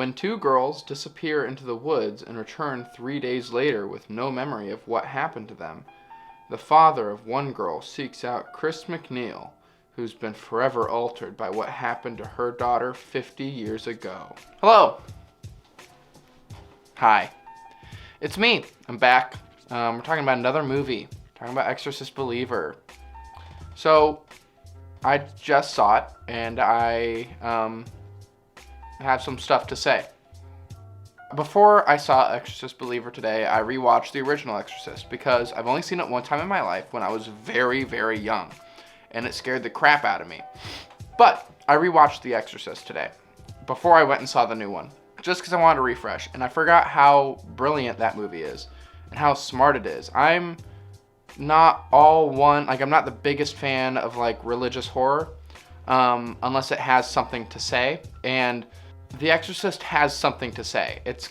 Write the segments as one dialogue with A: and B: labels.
A: When two girls disappear into the woods and return 3 days later with no memory of what happened to them, the father of one girl seeks out Chris McNeil, who's been forever altered by what happened to her daughter 50 years ago. Hello. Hi. It's me. I'm back. We're talking about another movie. Talking about Exorcist Believer. So, I just saw it, and I have some stuff to say. Before I saw Exorcist Believer today, I rewatched the original Exorcist because I've only seen it one time in my life when I was very, very young, and it scared the crap out of me. But I rewatched The Exorcist today before I went and saw the new one, just because I wanted to refresh, and I forgot how brilliant that movie is and how smart it is. I'm not I'm not the biggest fan of like religious horror, unless it has something to say, and The Exorcist has something to say. It's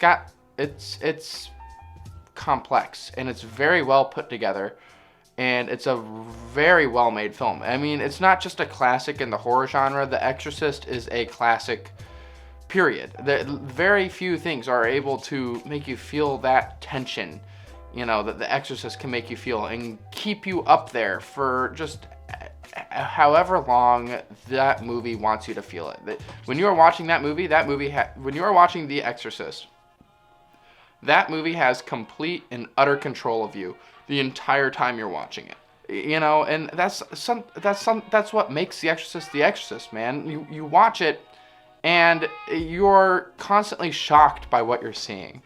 A: complex, and it's very well put together, and it's a very well made film. I mean, it's not just a classic in the horror genre. The Exorcist is a classic, period. Very few things are able to make you feel that tension, that The Exorcist can make you feel and keep you up there for just however long that movie wants you to feel it. When you are watching that movie, when you are watching The Exorcist, that movie has complete and utter control of you the entire time you're watching it. And that's what makes The Exorcist, man. You watch it and you're constantly shocked by what you're seeing.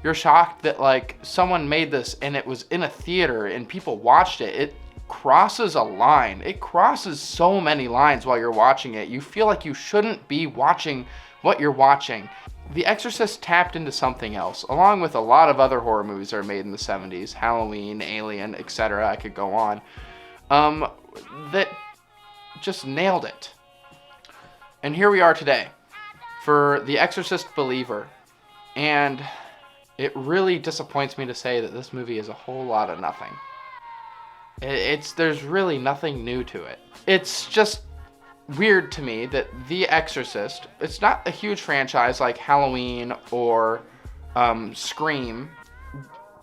A: You're shocked that like someone made this and it was in a theater and people watched it. It crosses a line. It crosses so many lines while you're watching it. You feel like you shouldn't be watching what you're watching. The Exorcist tapped into something else, along with a lot of other horror movies that are made in the 70s, Halloween, Alien, etc. I could go on, that just nailed it. And here we are today for The Exorcist Believer, and it really disappoints me to say that this movie is a whole lot of nothing. There's really nothing new to it. It's just weird to me that The Exorcist, it's not a huge franchise like Halloween or Scream,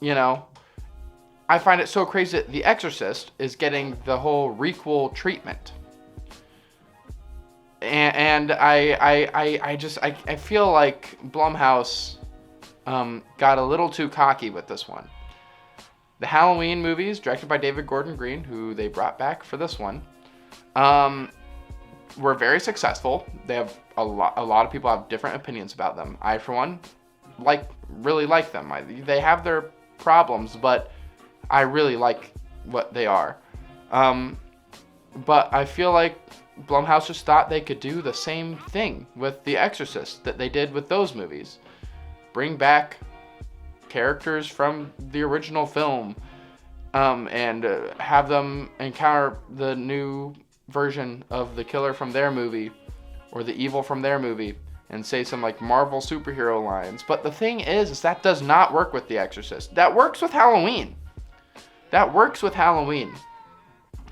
A: I find it so crazy that The Exorcist is getting the whole requel treatment. And I feel like Blumhouse got a little too cocky with this one. The Halloween movies, directed by David Gordon Green, who they brought back for this one, were very successful. They have a lot of people have different opinions about them. I, for one, really like them. They have their problems, but I really like what they are. But I feel like Blumhouse just thought they could do the same thing with The Exorcist that they did with those movies. Bring back characters from the original film, and have them encounter the new version of the killer from their movie or the evil from their movie and say some like Marvel superhero lines. But the thing is that does not work with The Exorcist. That works with Halloween.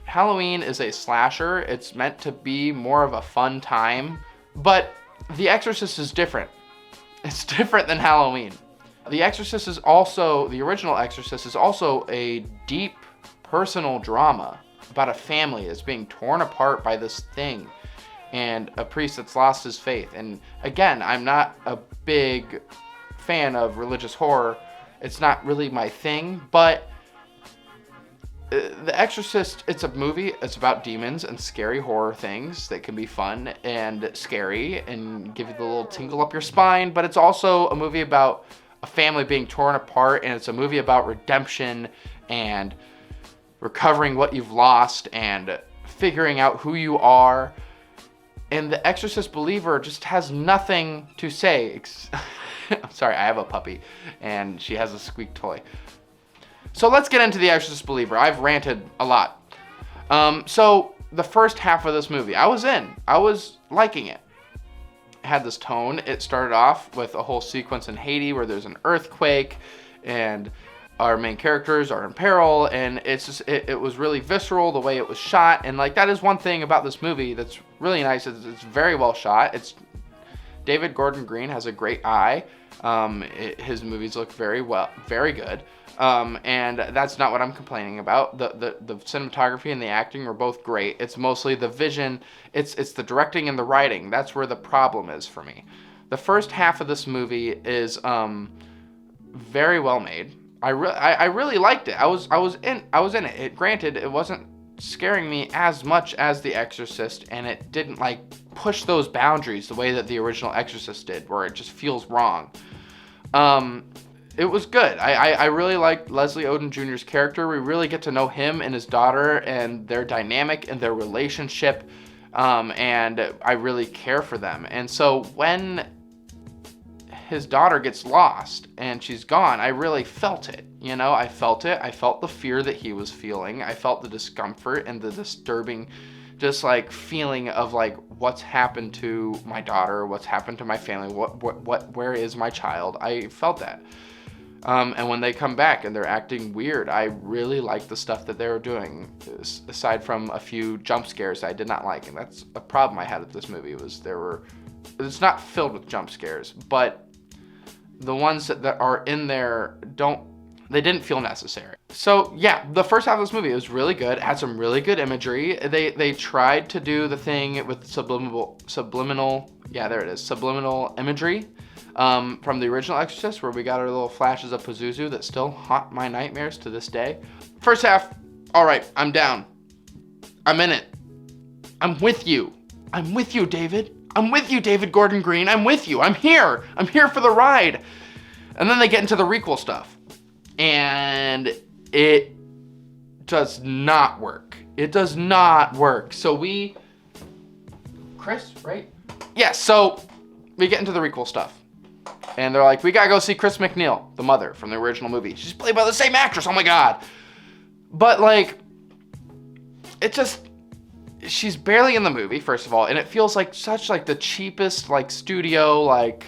A: Halloween is a slasher. It's meant to be more of a fun time, but The Exorcist is different. It's different than Halloween. The original Exorcist is also a deep personal drama about a family that's being torn apart by this thing and a priest that's lost his faith. And again, I'm not a big fan of religious horror. It's not really my thing, but The Exorcist, it's a movie. It's about demons and scary horror things that can be fun and scary and give you the little tingle up your spine, but it's also a movie about a family being torn apart, and it's a movie about redemption and recovering what you've lost and figuring out who you are. And The Exorcist Believer just has nothing to say. I'm sorry, I have a puppy and she has a squeak toy. So let's get into The Exorcist Believer. I've ranted a lot. So the first half of this movie, I was liking it. Had this tone. It started off with a whole sequence in Haiti where there's an earthquake and our main characters are in peril, and it was really visceral the way it was shot. And like, that is one thing about this movie that's really nice. It's very well shot. It's David Gordon Green has a great eye. His movies look very good. And that's not what I'm complaining about. The cinematography and the acting were both great. It's mostly the vision. It's the directing and the writing. That's where the problem is for me. The first half of this movie is very well made. I really liked it. I was in it. Granted, it wasn't scaring me as much as The Exorcist, and it didn't like push those boundaries the way that the original Exorcist did, where it just feels wrong. It was good. I really liked Leslie Odom Jr.'s character. We really get to know him and his daughter and their dynamic and their relationship, and I really care for them. And so when his daughter gets lost and she's gone, I really felt it. You know, I felt it. I felt the fear that he was feeling. I felt the discomfort and the disturbing, just like feeling of like what's happened to my daughter, what's happened to my family, where is my child? I felt that. And when they come back and they're acting weird, I really like the stuff that they were doing, aside from a few jump scares I did not like. And that's a problem I had with this movie, was it's not filled with jump scares, but the ones that are in there didn't feel necessary. So yeah, the first half of this movie was really good. It had some really good imagery. They tried to do the thing with subliminal imagery from the original Exorcist, where we got our little flashes of Pazuzu that still haunt my nightmares to this day. First half, all right, I'm down. I'm in it. I'm with you. I'm with you, David. I'm with you, David Gordon Green. I'm with you. I'm here. I'm here for the ride. And then they get into the requel stuff. And it does not work. It does not work. So Chris, right? Yeah, so we get into the requel stuff. And they're like, we gotta go see Chris McNeil, the mother from the original movie. She's played by the same actress. Oh my God. But like, she's barely in the movie, first of all, and it feels like such like the cheapest like studio, like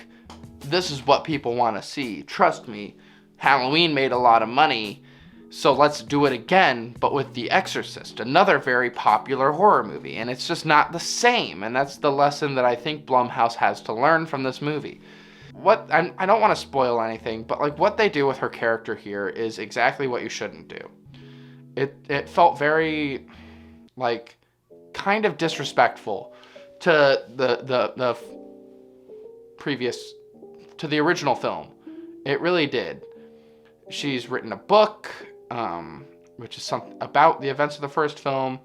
A: this is what people want to see. Trust me, Halloween made a lot of money, so let's do it again, but with The Exorcist, another very popular horror movie, and it's just not the same, and that's the lesson that I think Blumhouse has to learn from this movie. I don't want to spoil anything, but like what they do with her character here is exactly what you shouldn't do. It felt very like kind of disrespectful to the previous, to the original film. It really did. She's written a book, which is something about the events of the first film.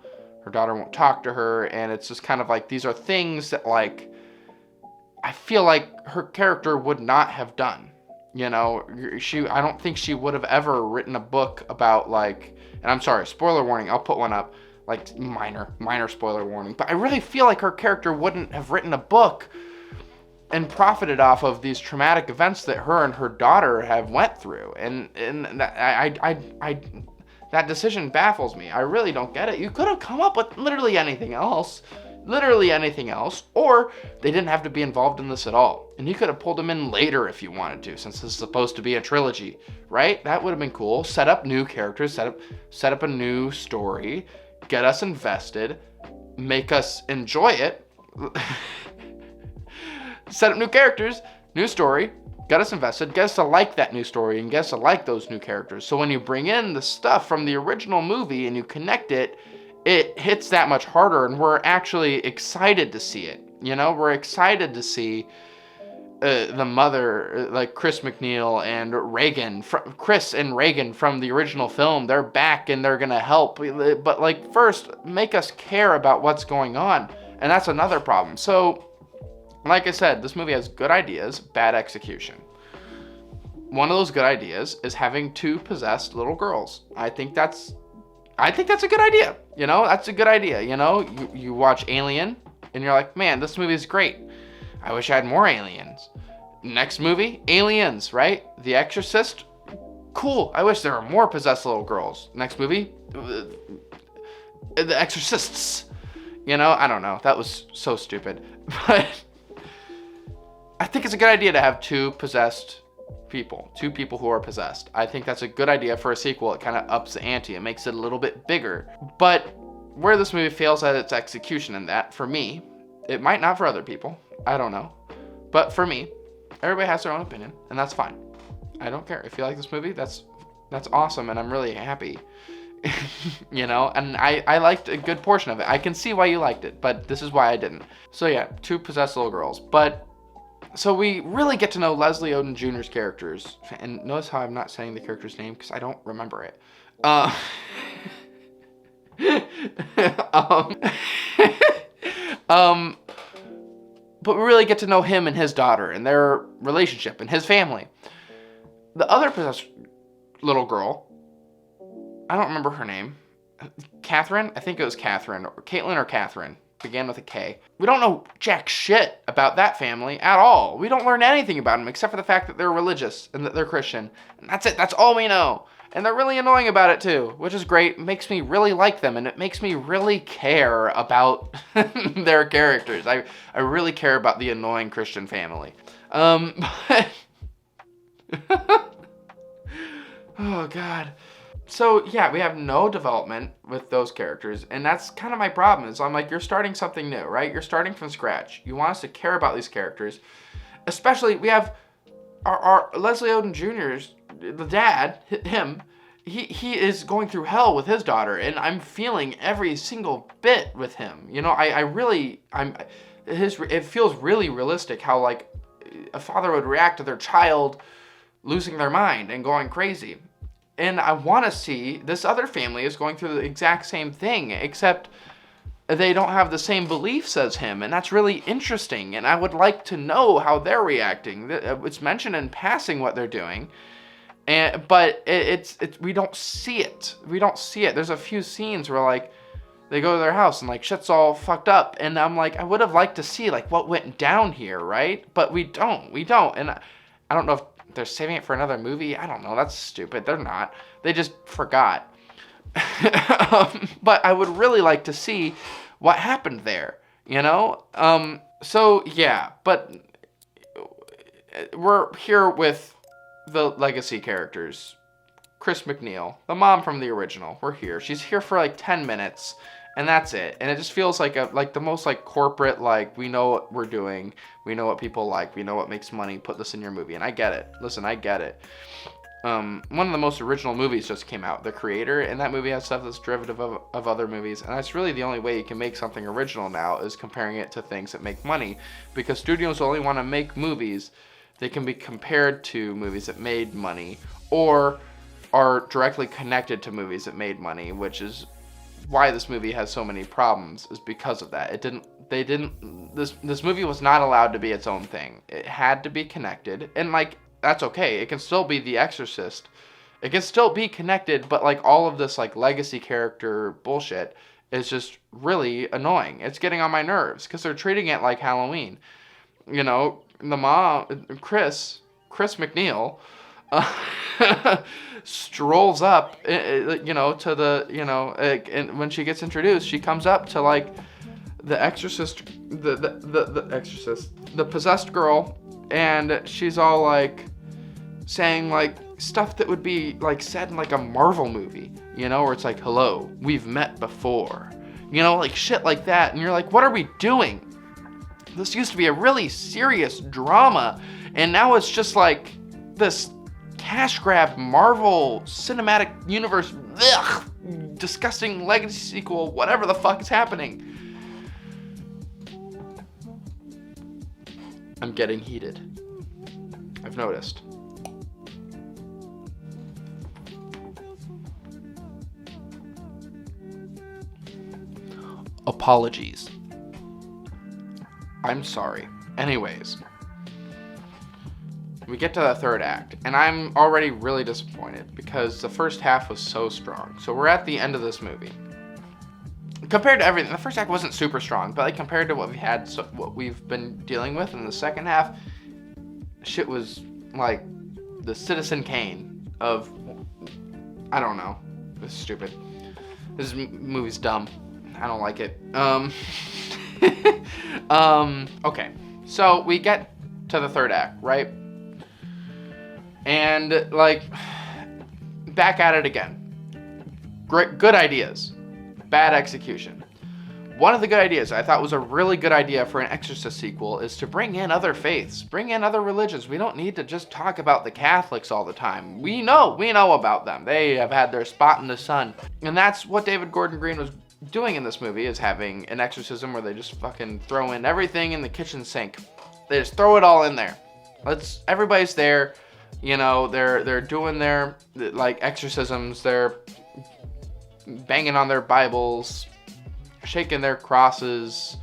A: Her daughter won't talk to her, and it's just kind of like, these are things that like I feel like her character would not have done. You know, I don't think she would have ever written a book about like, and I'm sorry, spoiler warning, I'll put one up, like minor spoiler warning, but I really feel like her character wouldn't have written a book and profited off of these traumatic events that her and her daughter have went through. And that decision baffles me. I really don't get it. You could have come up with literally anything else, or they didn't have to be involved in this at all. And you could have pulled them in later if you wanted to, since this is supposed to be a trilogy, right? That would have been cool. Set up new characters, set up a new story, get us invested, make us enjoy it. Set up new characters, new story, get us invested, get us to like that new story, and get us to like those new characters. So when you bring in the stuff from the original movie and you connect it, it hits that much harder, and we're actually excited to see it. You know, we're excited to see the mother, like Chris McNeil and Reagan, Chris and Reagan from the original film. They're back and they're gonna help. But like, first, make us care about what's going on, and that's another problem. So, like I said, this movie has good ideas, bad execution. One of those good ideas is having 2 possessed little girls. I think that's a good idea. You know, that's a good idea. You know, you watch Alien and you're like, man, this movie is great. I wish I had more aliens. Next movie, Aliens, right? The Exorcist, cool. I wish there were more possessed little girls. Next movie, The Exorcists. You know, I don't know. That was so stupid. But I think it's a good idea to have 2 possessed people, 2 people who are possessed. I think that's a good idea for a sequel. It kind of ups the ante. It makes it a little bit bigger. But where this movie fails at its execution in that, for me, it might not for other people, I don't know, But for me, everybody has their own opinion, and that's fine. I don't care. If you like this movie, that's awesome, and I'm really happy. You know, and I liked a good portion of it. I can see why you liked it, but this is why I didn't. So yeah, 2 possessed little girls. But so we really get to know Leslie Odom Jr.'s characters, and notice how I'm not saying the character's name because I don't remember it. But we really get to know him and his daughter and their relationship and his family. The other possessed little girl, I don't remember her name. Catherine? I think it was Catherine. Or Caitlin or Catherine. Began with a K. We don't know jack shit about that family at all. We don't learn anything about them except for the fact that they're religious and that they're Christian. And that's it. That's all we know. And they're really annoying about it too, which is great. It makes me really like them, and it makes me really care about their characters. I really care about the annoying Christian family. But oh God. So yeah, we have no development with those characters, and that's kind of my problem. Is I'm like, you're starting something new, right? You're starting from scratch. You want us to care about these characters, especially we have our Leslie Odom Jr.'s the dad, him. He is going through hell with his daughter, and I'm feeling every single bit with him. You know, it feels really realistic how like a father would react to their child losing their mind and going crazy. And I want to see this other family is going through the exact same thing, except they don't have the same beliefs as him, and that's really interesting, and I would like to know how they're reacting. It's mentioned in passing what they're doing, but it's we don't see it. We don't see it. There's a few scenes where like they go to their house and like shit's all fucked up, and I'm like, I would have liked to see like what went down here, right? But we don't, and I don't know if they're saving it for another movie. I don't know. That's stupid. They're not. They just forgot. But I would really like to see what happened there, you know? So yeah, but we're here with the legacy characters. Chris McNeil, the mom from the original. We're here. She's here for like 10 minutes, and that's it. And it just feels like the most like corporate, like, we know what we're doing. We know what people like. We know what makes money. Put this in your movie. And I get it. Listen, I get it. One of the most original movies just came out, The Creator, and that movie has stuff that's derivative of other movies, and that's really the only way you can make something original now, is comparing it to things that make money, because studios only want to make movies that can be compared to movies that made money, or are directly connected to movies that made money, which is why this movie has so many problems, is because of that. This movie was not allowed to be its own thing. It had to be connected, and like, that's okay. It can still be The Exorcist. It can still be connected, but like all of this like legacy character bullshit is just really annoying. It's getting on my nerves because they're treating it like Halloween. You know, the mom, Chris McNeil, strolls up, you know, to the, you know, and when she gets introduced, she comes up to like the Exorcist, the Exorcist, the possessed girl, and she's all like saying like stuff that would be like said in like a Marvel movie, you know, where it's like, hello, we've met before, you know, like shit like that. And you're like, what are we doing? This used to be a really serious drama, and now it's just like this cash grab Marvel Cinematic Universe, disgusting legacy sequel, whatever the fuck is happening. I'm getting heated. I've noticed. Apologies. I'm sorry. Anyways, we get to the third act, and I'm already really disappointed because the first half was so strong. So we're at the end of this movie. Compared to everything, the first act wasn't super strong, but like compared to what we had, what we've been dealing with in the second half, shit was like the Citizen Kane of, I don't know, it's stupid. This movie's dumb. I don't like it. Okay, so we get to the third act, right? And like, back at it again. Great, good ideas, bad execution. one of the good ideas I thought was a really good idea for an Exorcist sequel is to bring in other faiths, bring in other religions. We don't need to just talk about the Catholics all the time. We know about them. They have had their spot in the sun. And that's what David Gordon Green was doing in this movie, is having an exorcism where they just fucking throw in everything in the kitchen sink. They just throw it all in there. Everybody's there, you know, they're doing their, like, exorcisms, they're banging on their Bibles, shaking their crosses,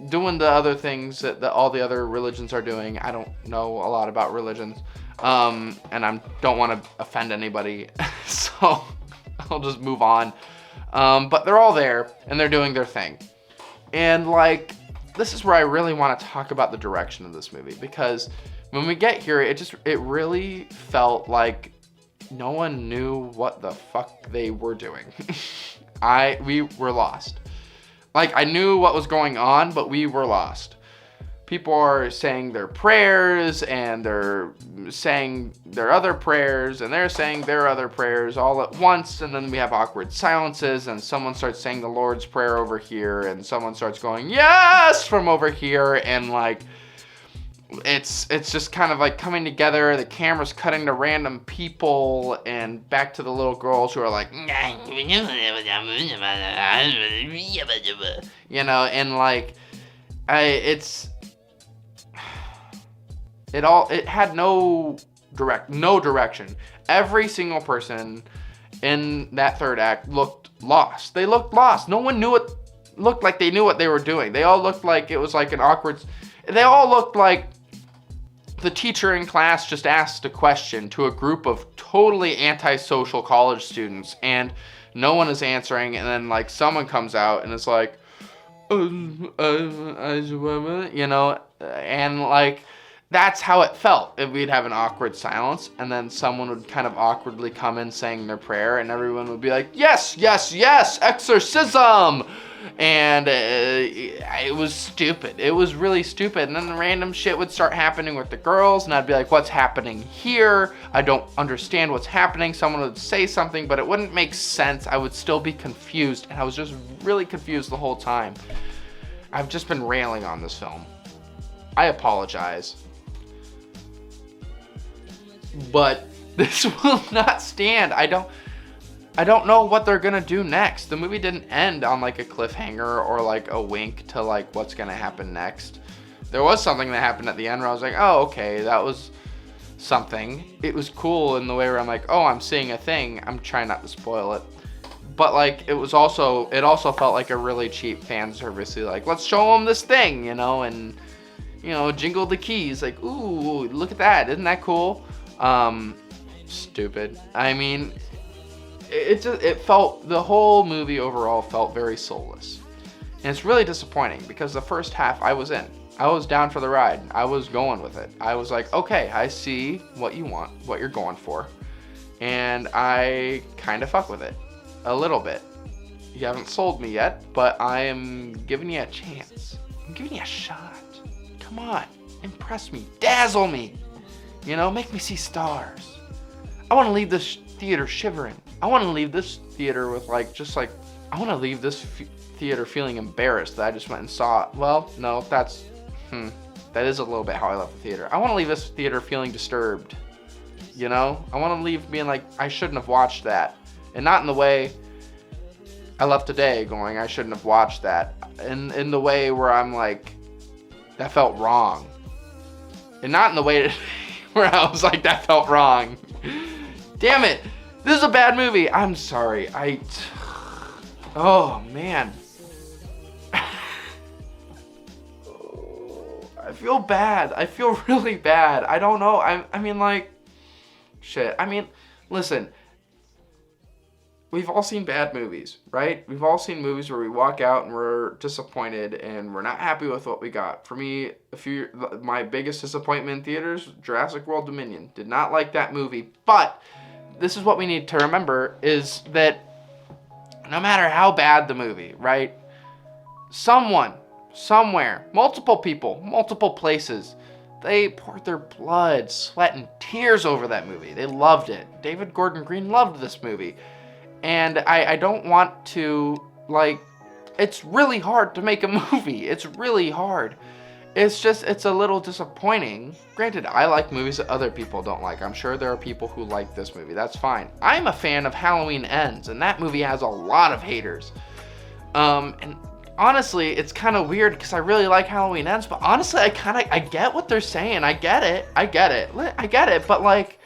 A: doing the other things that all the other religions are doing. I don't know a lot about religions, and I don't want to offend anybody, so I'll just move on. But they're all there, and they're doing their thing. And, like, this is where I really want to talk about the direction of this movie, because when we get here, it really felt like no one knew what the fuck they were doing. We were lost. Like, I knew what was going on, but we were lost. People are saying their prayers, and they're saying their other prayers, and they're saying their other prayers all at once, and then we have awkward silences, and someone starts saying the Lord's Prayer over here, and someone starts going, yes, from over here, and, like, it's just kind of like coming together. The camera's cutting to random people and back to the little girls who are like, you know, and like, it had no direction. Every single person in that third act looked lost. They looked lost. No one looked like they knew what they were doing. They all looked like it was like they all looked like the teacher in class just asked a question to a group of totally antisocial college students, and no one is answering, and then, like, someone comes out and it's like, you know, and, like, that's how it felt. We'd have an awkward silence, and then someone would kind of awkwardly come in saying their prayer, and everyone would be like, yes, yes, yes, exorcism! And it was stupid. It was really stupid. And then the random shit would start happening with the girls, and I'd be like, what's happening here? I don't understand what's happening. Someone would say something, but it wouldn't make sense. I would still be confused, and I was just really confused the whole time. I've just been railing on this film. I apologize. But this will not stand. I don't know what they're gonna do next. The movie didn't end on like a cliffhanger or like a wink to like what's gonna happen next. There was something that happened at the end where I was like, oh, okay, that was something. It was cool in the way where I'm like, oh, I'm seeing a thing. I'm trying not to spoil it. But like, it also felt like a really cheap fan service. Like, let's show them this thing, you know, and, you know, jingle the keys. Like, ooh, look at that. Isn't that cool? Stupid. I mean, the whole movie overall felt very soulless. And it's really disappointing because the first half I was in. I was down for the ride. I was going with it. I was like, okay, I see what you want, what you're going for. And I kind of fuck with it. A little bit. You haven't sold me yet, but I am giving you a chance. I'm giving you a shot. Come on. Impress me. Dazzle me. You know, make me see stars. I want to leave this theater shivering. I want to leave this theater with I want to leave this theater feeling embarrassed that I just went and saw it. Well, no, that is a little bit how I left the theater. I want to leave this theater feeling disturbed. You know? I want to leave being like, I shouldn't have watched that. And not in the way I left today going, I shouldn't have watched that. In the way where I'm like, that felt wrong. And not in the way where I was like, that felt wrong. Damn it. This is a bad movie. I'm sorry. Oh, man. I feel bad. I feel really bad. I don't know. I mean, like, shit. I mean, listen. We've all seen bad movies, right? We've all seen movies where we walk out and we're disappointed and we're not happy with what we got. For me, my biggest disappointment in theaters, Jurassic World Dominion. Did not like that movie, but this is what we need to remember is that no matter how bad the movie, right? Someone, somewhere, multiple people, multiple places, they poured their blood, sweat, and tears over that movie. They loved it. David Gordon Green loved this movie. And I don't want to, like, it's really hard to make a movie. It's really hard. It's a little disappointing. Granted, I like movies that other people don't like. I'm sure there are people who like this movie. That's fine. I'm a fan of Halloween Ends, and that movie has a lot of haters. And honestly, it's kind of weird because I really like Halloween Ends, but honestly, I get what they're saying. I get it, but like,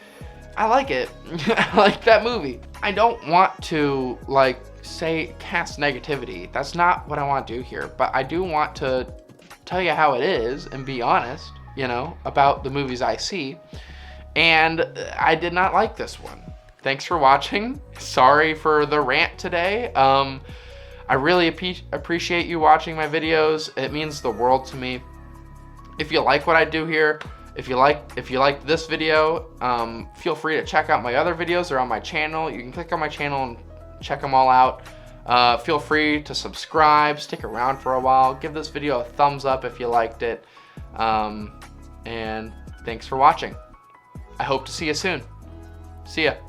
A: I like it. I like that movie. I don't want to like cast negativity. That's not what I want to do here, but I do want to tell you how it is and be honest, you know, about the movies I see. And I did not like this one. Thanks for watching. Sorry for the rant today. I really appreciate you watching my videos. It means the world to me. If you like what I do here, if you like this video, feel free to check out my other videos. They're on my channel. You can click on my channel and check them all out. Feel free to subscribe, stick around for a while, give this video a thumbs up if you liked it, and thanks for watching. I hope to see you soon. See ya.